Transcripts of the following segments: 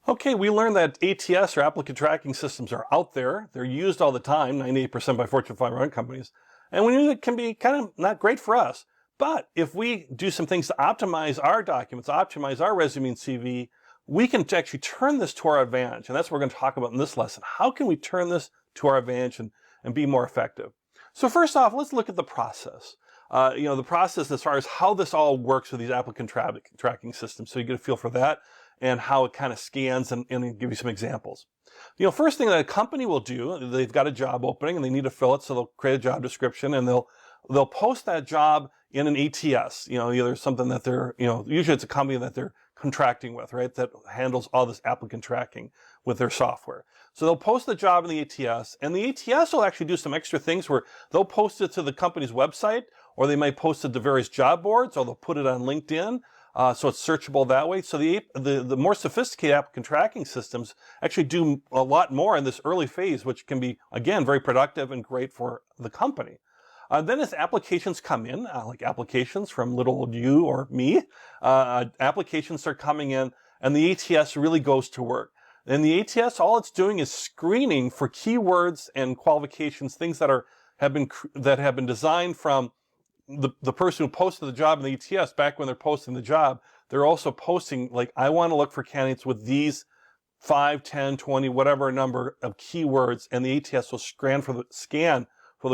Okay, we learned that ATS or applicant tracking systems are out there. They're used all the time, 98% by Fortune 500 companies. And we knew it can be kind of not great for us. But if we do some things to optimize our documents, optimize our resume and CV, we can actually turn this to our advantage. And that's what we're going to talk about in this lesson. How can we turn this to our advantage and be more effective? So first off, let's look at the process. The process as far as how this all works with these applicant tracking systems. So you get a feel for that and how it kind of scans and give you some examples. First thing that a company will do, they've got a job opening and they need to fill it, so they'll create a job description and they'll post that job in an ATS. Either something that they're, usually it's a company that they're contracting with, right? That handles all this applicant tracking with their software. So they'll post the job in the ATS, and the ATS will actually do some extra things where they'll post it to the company's website, or they might post it to various job boards, or they'll put it on LinkedIn. So it's searchable that way. So the more sophisticated applicant tracking systems actually do a lot more in this early phase, which can be, again, very productive and great for the company. Then as applications come in, like applications from little old you or me, applications start coming in and the ATS really goes to work. And the ATS, all it's doing is screening for keywords and qualifications, things that have been designed from the person who posted the job in the ATS. Back when they're posting the job, they're also posting, like, I want to look for candidates with these 5, 10, 20, whatever number of keywords, and the ATS will scan for the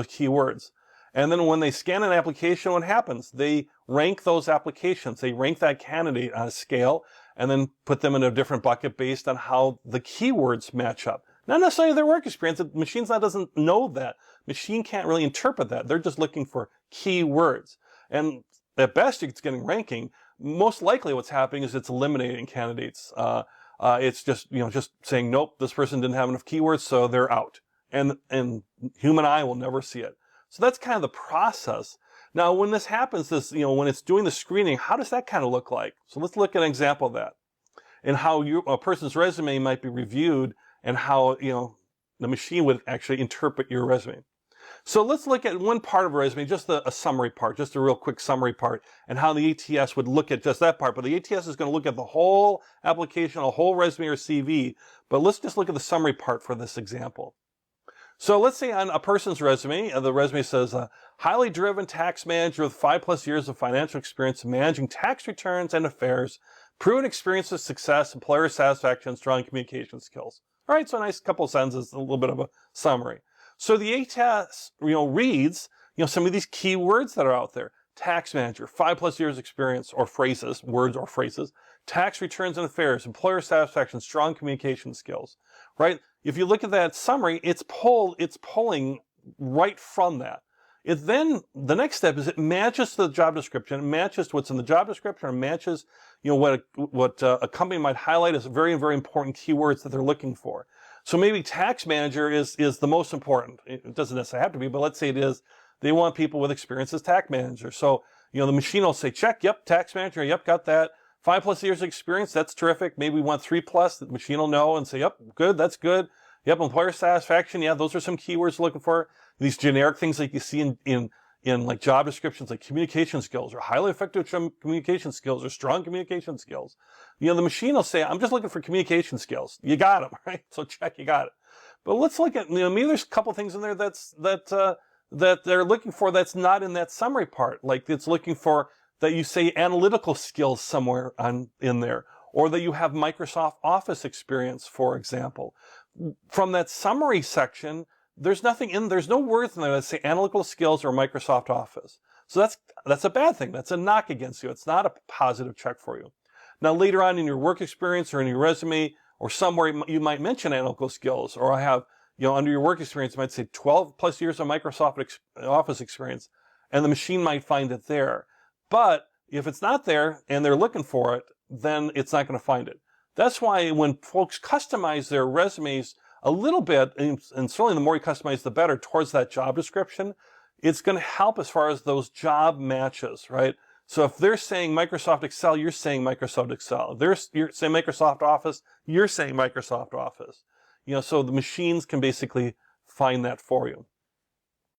keywords. And then when they scan an application, what happens? They rank those applications. They rank that candidate on a scale and then put them in a different bucket based on how the keywords match up. Not necessarily their work experience. The machine doesn't know that. Machine can't really interpret that. They're just looking for keywords. And at best, it's getting ranking. Most likely what's happening is it's eliminating candidates. It's just saying, nope, this person didn't have enough keywords, so they're out. And human eye will never see it. So that's kind of the process. Now, when this happens, when it's doing the screening, how does that kind of look like? So let's look at an example of that and how a person's resume might be reviewed and how, the machine would actually interpret your resume. So let's look at one part of a resume, just a summary part, just a real quick summary part, and how the ATS would look at just that part. But the ATS is going to look at the whole application, a whole resume or CV. But let's just look at the summary part for this example. So let's say on a person's resume, the resume says, highly driven tax manager with 5+ years of financial experience in managing tax returns and affairs, proven experience of success, employer satisfaction, and strong communication skills. All right, so a nice couple of sentences, a little bit of a summary. So the ATS, reads, some of these keywords that are out there. Tax manager, 5+ years experience, or phrases, words or phrases. Tax returns and affairs, employer satisfaction, strong communication skills, right? If you look at that summary, it's pulling right from that. The next step is it matches the job description, it matches what's in the job description, or matches, what a company might highlight as very, very important keywords that they're looking for. So maybe tax manager is the most important. It doesn't necessarily have to be, but let's say it is. They want people with experience as tax manager. So, the machine will say, check, yep, tax manager, yep, got that. 5+ years of experience, that's terrific. Maybe we want 3+. The machine will know and say, yep, good, that's good. Yep, employer satisfaction, yeah, those are some keywords we're looking for. These generic things like you see in like job descriptions, like communication skills, or highly effective communication skills, or strong communication skills. The machine will say, I'm just looking for communication skills. You got them, right? So check, you got it. But let's look at, maybe there's a couple things in there that they're looking for that's not in that summary part. Like it's looking for that you say analytical skills somewhere in there, or that you have Microsoft Office experience, for example. From that summary section, there's no words in there that say analytical skills or Microsoft Office. So that's a bad thing. That's a knock against you. It's not a positive check for you. Now, later on in your work experience or in your resume or somewhere, you might mention analytical skills, or I have, under your work experience, you might say 12+ years of Microsoft Office experience, and the machine might find it there. But if it's not there and they're looking for it, then it's not going to find it. That's why when folks customize their resumes a little bit, and certainly the more you customize, the better, towards that job description, it's going to help as far as those job matches, right? So if they're saying Microsoft Excel, you're saying Microsoft Excel. If you're saying Microsoft Office, you're saying Microsoft Office. So the machines can basically find that for you.